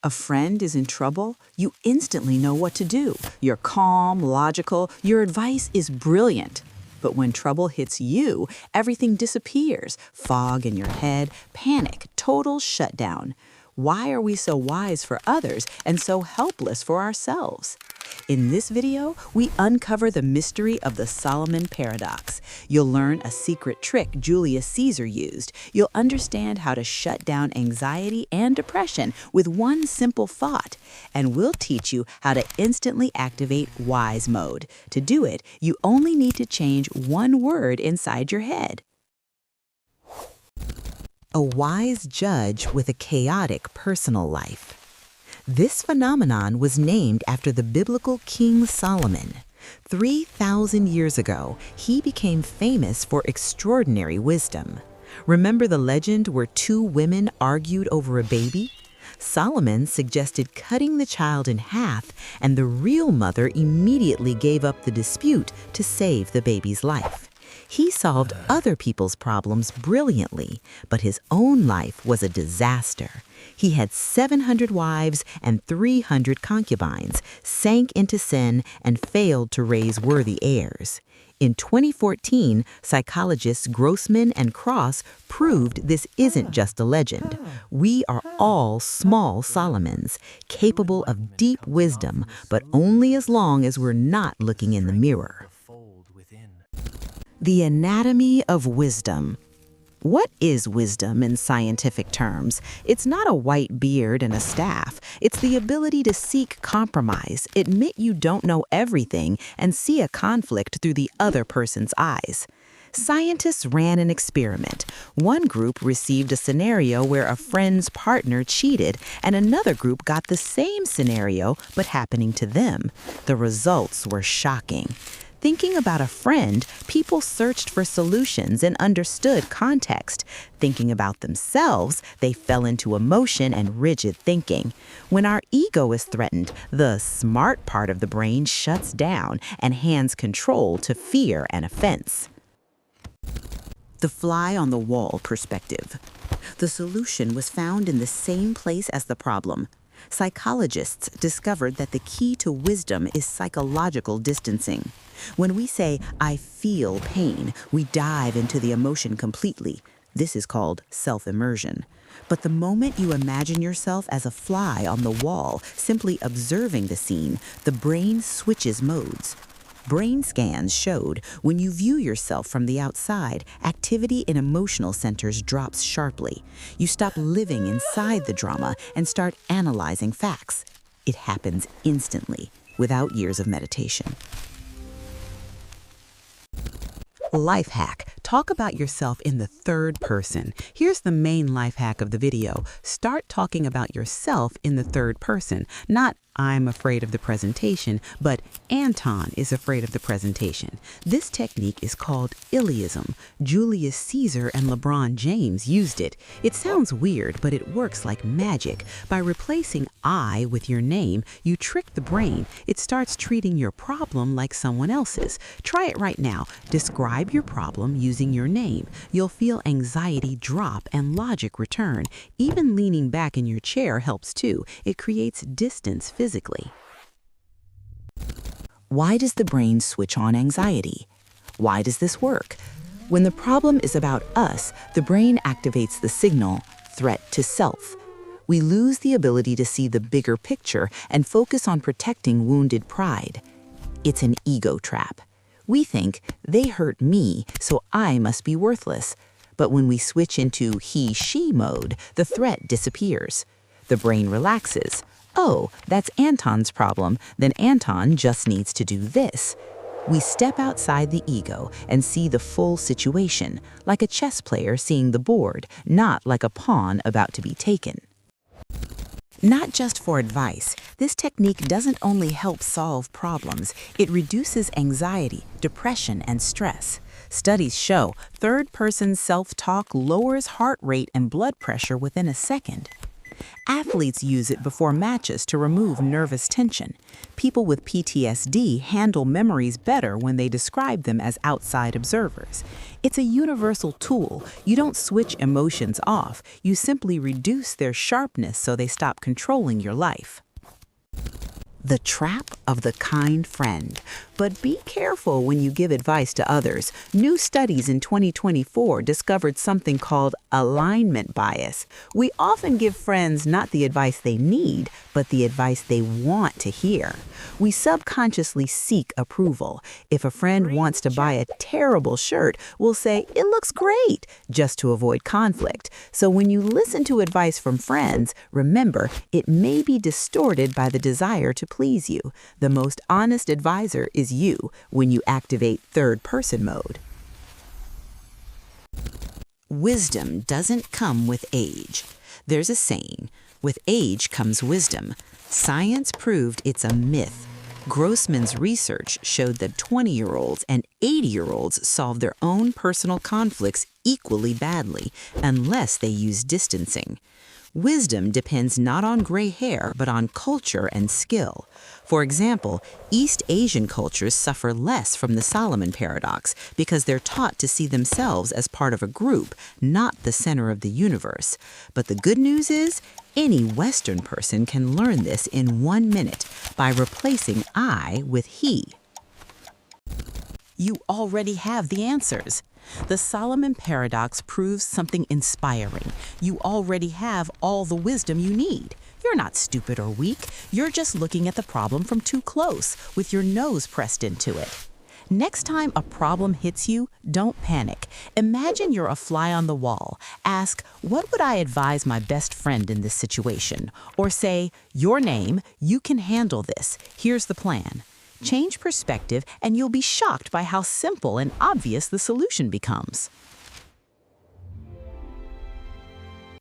A friend is in trouble, you instantly know what to do. You're calm, logical, your advice is brilliant. But when trouble hits you, everything disappears. Fog in your head, panic, total shutdown. Why are we so wise for others and so helpless for ourselves? In this video, we uncover the mystery of the Solomon paradox. You'll learn a secret trick Julius Caesar used. You'll understand how to shut down anxiety and depression with one simple thought. And we'll teach you how to instantly activate wise mode. To do it, you only need to change one word inside your head. A wise judge with a chaotic personal life. This phenomenon was named after the biblical King Solomon. 3,000 years ago, he became famous for extraordinary wisdom. Remember the legend where two women argued over a baby? Solomon suggested cutting the child in half, and the real mother immediately gave up the dispute to save the baby's life. He solved other people's problems brilliantly, but his own life was a disaster. He had 700 wives and 300 concubines, sank into sin, and failed to raise worthy heirs. In 2014, psychologists Grossman and Cross proved this isn't just a legend. We are all small Solomons, capable of deep wisdom, but only as long as we're not looking in the mirror. The anatomy of wisdom. What is wisdom in scientific terms? It's not a white beard and a staff. It's the ability to seek compromise, admit you don't know everything, and see a conflict through the other person's eyes. Scientists ran an experiment. One group received a scenario where a friend's partner cheated, and another group got the same scenario but happening to them. The results were shocking. Thinking about a friend, people searched for solutions and understood context. Thinking about themselves, they fell into emotion and rigid thinking. When our ego is threatened, the smart part of the brain shuts down and hands control to fear and offense. The fly-on-the-wall perspective. The solution was found in the same place as the problem. Psychologists discovered that the key to wisdom is psychological distancing. When we say, "I feel pain," we dive into the emotion completely. This is called self-immersion. But the moment you imagine yourself as a fly on the wall, simply observing the scene, the brain switches modes. Brain scans showed when you view yourself from the outside, activity in emotional centers drops sharply. You stop living inside the drama and start analyzing facts. It happens instantly, without years of meditation. Life hack. Talk about yourself in the third person. Here's the main life hack of the video. Start talking about yourself in the third person. Not "I'm afraid of the presentation," but "Anton is afraid of the presentation." This technique is called Iliism. Julius Caesar and LeBron James used it. It sounds weird, but it works like magic. By replacing "I" with your name, you trick the brain. It starts treating your problem like someone else's. Try it right now. Describe your problem using your name. You'll feel anxiety drop and logic return. Even leaning back in your chair helps too. It creates distance physically. Why does the brain switch on anxiety? Why does this work? When the problem is about us, the brain activates the signal, threat to self. We lose the ability to see the bigger picture and focus on protecting wounded pride. It's an ego trap. We think, they hurt me, so I must be worthless. But when we switch into he-she mode, the threat disappears. The brain relaxes. Oh, that's Anton's problem, then Anton just needs to do this. We step outside the ego and see the full situation, like a chess player seeing the board, not like a pawn about to be taken. Not just for advice, this technique doesn't only help solve problems, it reduces anxiety, depression, and stress. Studies show third-person self-talk lowers heart rate and blood pressure within a second. Athletes use it before matches to remove nervous tension. People with PTSD handle memories better when they describe them as outside observers. It's a universal tool. You don't switch emotions off. You simply reduce their sharpness so they stop controlling your life. The trap of the kind friend. But be careful when you give advice to others. New studies in 2024 discovered something called alignment bias. We often give friends not the advice they need, but the advice they want to hear. We subconsciously seek approval. If a friend wants to buy a terrible shirt, we'll say, "It looks great," just to avoid conflict. So when you listen to advice from friends, remember, it may be distorted by the desire to please you. The most honest advisor is you when you activate third-person mode. Wisdom doesn't come with age. There's a saying, with age comes wisdom. Science proved it's a myth. Grossman's research showed that 20-year-olds and 80-year-olds solve their own personal conflicts equally badly, unless they use distancing. Wisdom depends not on gray hair, but on culture and skill. For example, East Asian cultures suffer less from the Solomon paradox because they're taught to see themselves as part of a group, not the center of the universe. But the good news is, any Western person can learn this in 1 minute by replacing I with he. You already have the answers. The Solomon paradox proves something inspiring. You already have all the wisdom you need. You're not stupid or weak. You're just looking at the problem from too close, with your nose pressed into it. Next time a problem hits you, don't panic. Imagine you're a fly on the wall. Ask, "What would I advise my best friend in this situation?" Or say, "Your name, you can handle this. Here's the plan." Change perspective, and you'll be shocked by how simple and obvious the solution becomes.